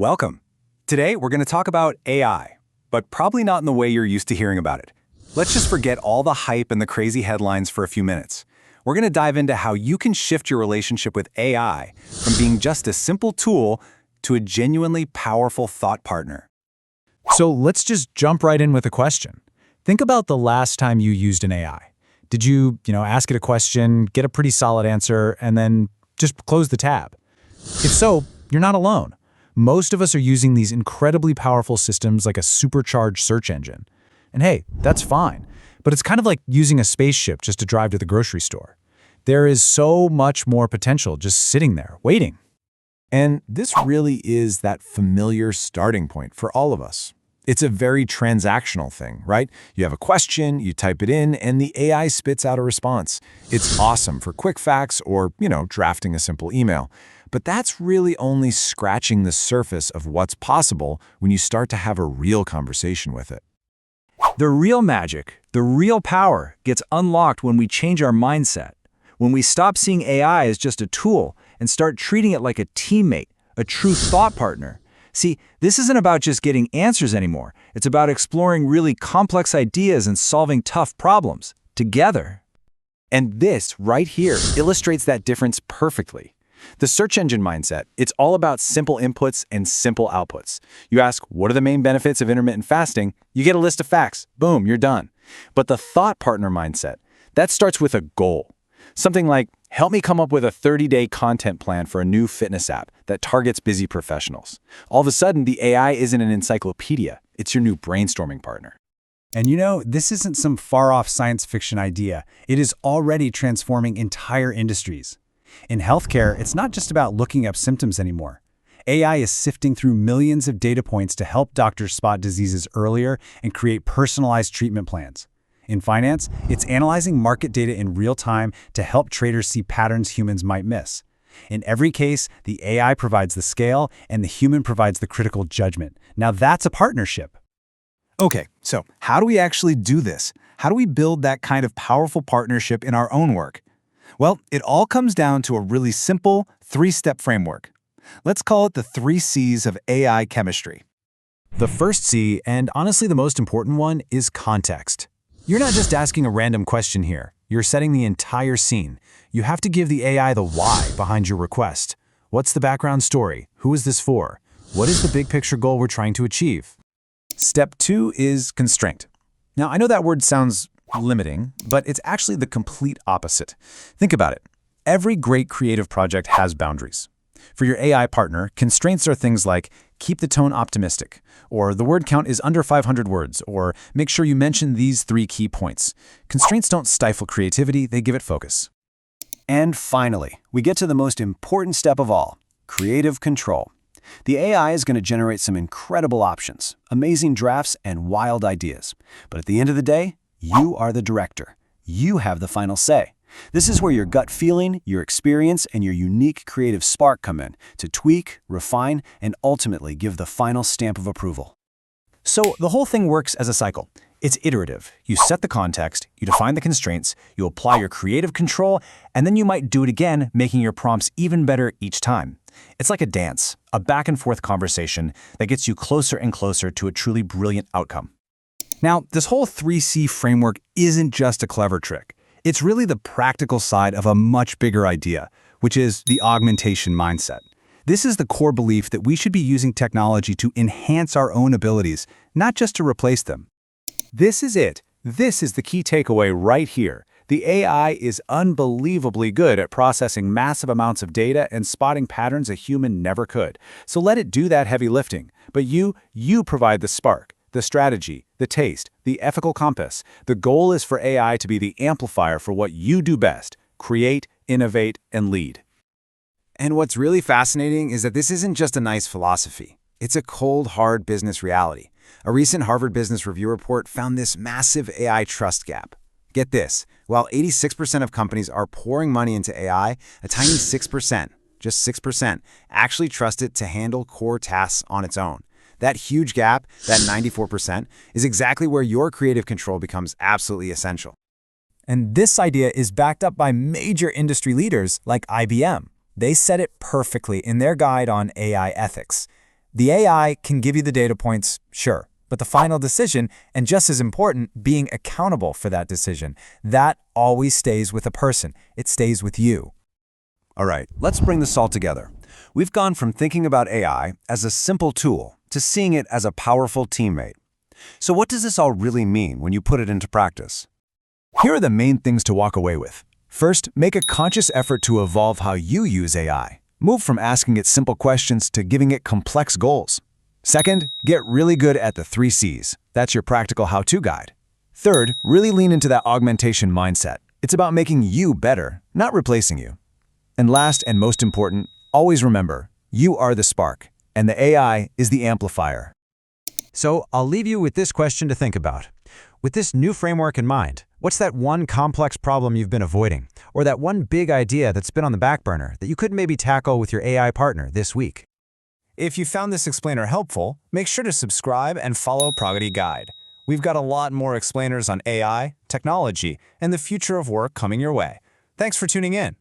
Welcome. Today, we're going to talk about AI, but probably not in the way you're used to hearing about it. Let's just forget all the hype and the crazy headlines for a few minutes. We're going to dive into how you can shift your relationship with AI from being just a simple tool to a genuinely powerful thought partner. So let's just jump right in with a question. Think about the last time you used an AI. Did you, ask it a question, get a pretty solid answer, and then just close the tab? If so, you're not alone. Most of us are using these incredibly powerful systems like a supercharged search engine. And hey, that's fine. But it's kind of like using a spaceship just to drive to the grocery store. There is so much more potential just sitting there, waiting. And this really is that familiar starting point for all of us. It's a very transactional thing, right? You have a question, you type it in, and the AI spits out a response. It's awesome for quick facts or, drafting a simple email. But that's really only scratching the surface of what's possible when you start to have a real conversation with it. The real magic, the real power gets unlocked when we change our mindset. When we stop seeing AI as just a tool and start treating it like a teammate, a true thought partner. See, this isn't about just getting answers anymore. It's about exploring really complex ideas and solving tough problems together. And this right here illustrates that difference perfectly. The search engine mindset, it's all about simple inputs and simple outputs. You ask, what are the main benefits of intermittent fasting? You get a list of facts. Boom, you're done. But the thought partner mindset, that starts with a goal. Something like, help me come up with a 30-day content plan for a new fitness app that targets busy professionals. All of a sudden, the AI isn't an encyclopedia. It's your new brainstorming partner. And this isn't some far-off science fiction idea. It is already transforming entire industries. In healthcare, it's not just about looking up symptoms anymore. AI is sifting through millions of data points to help doctors spot diseases earlier and create personalized treatment plans. In finance, it's analyzing market data in real time to help traders see patterns humans might miss. In every case, the AI provides the scale and the human provides the critical judgment. Now that's a partnership. Okay, so how do we actually do this? How do we build that kind of powerful partnership in our own work? Well, it all comes down to a really simple three-step framework. Let's call it the 3 C's of AI chemistry. The first C, and honestly the most important one, is context. You're not just asking a random question here. You're setting the entire scene. You have to give the AI the why behind your request. What's the background story? Who is this for? What is the big picture goal we're trying to achieve? Step 2 is constraint. Now, I know that word sounds limiting, but it's actually the complete opposite. Think about it. Every great creative project has boundaries. For your AI partner, constraints are things like keep the tone optimistic, or the word count is under 500 words, or make sure you mention these 3 key points. Constraints don't stifle creativity, they give it focus. And finally, we get to the most important step of all, creative control. The AI is going to generate some incredible options, amazing drafts, and wild ideas. But at the end of the day, you are the director. You have the final say. This is where your gut feeling, your experience, and your unique creative spark come in to tweak, refine, and ultimately give the final stamp of approval. So the whole thing works as a cycle. It's iterative. You set the context, you define the constraints, you apply your creative control, and then you might do it again, making your prompts even better each time. It's like a dance, a back and forth conversation that gets you closer and closer to a truly brilliant outcome. Now, this whole 3C framework isn't just a clever trick. It's really the practical side of a much bigger idea, which is the augmentation mindset. This is the core belief that we should be using technology to enhance our own abilities, not just to replace them. This is it. This is the key takeaway right here. The AI is unbelievably good at processing massive amounts of data and spotting patterns a human never could. So let it do that heavy lifting. But you provide the spark, the strategy, the taste, the ethical compass. The goal is for AI to be the amplifier for what you do best: create, innovate, and lead. And what's really fascinating is that this isn't just a nice philosophy. It's a cold, hard business reality. A recent Harvard Business Review report found this massive AI trust gap. Get this, while 86% of companies are pouring money into AI, a tiny 6%, just 6%, actually trust it to handle core tasks on its own. That huge gap, that 94%, is exactly where your creative control becomes absolutely essential. And this idea is backed up by major industry leaders like IBM. They said it perfectly in their guide on AI ethics. The AI can give you the data points, sure, but the final decision, and just as important, being accountable for that decision, that always stays with a person. It stays with you. All right, let's bring this all together. We've gone from thinking about AI as a simple tool to seeing it as a powerful teammate. So what does this all really mean when you put it into practice? Here are the main things to walk away with. First, make a conscious effort to evolve how you use AI. Move from asking it simple questions to giving it complex goals. Second, get really good at the 3 C's. That's your practical how-to guide. Third, really lean into that augmentation mindset. It's about making you better, not replacing you. And last and most important, always remember, you are the spark, and the AI is the amplifier. So I'll leave you with this question to think about. With this new framework in mind, what's that one complex problem you've been avoiding? Or that one big idea that's been on the back burner that you could maybe tackle with your AI partner this week? If you found this explainer helpful, make sure to subscribe and follow Pragati Guide. We've got a lot more explainers on AI, technology, and the future of work coming your way. Thanks for tuning in.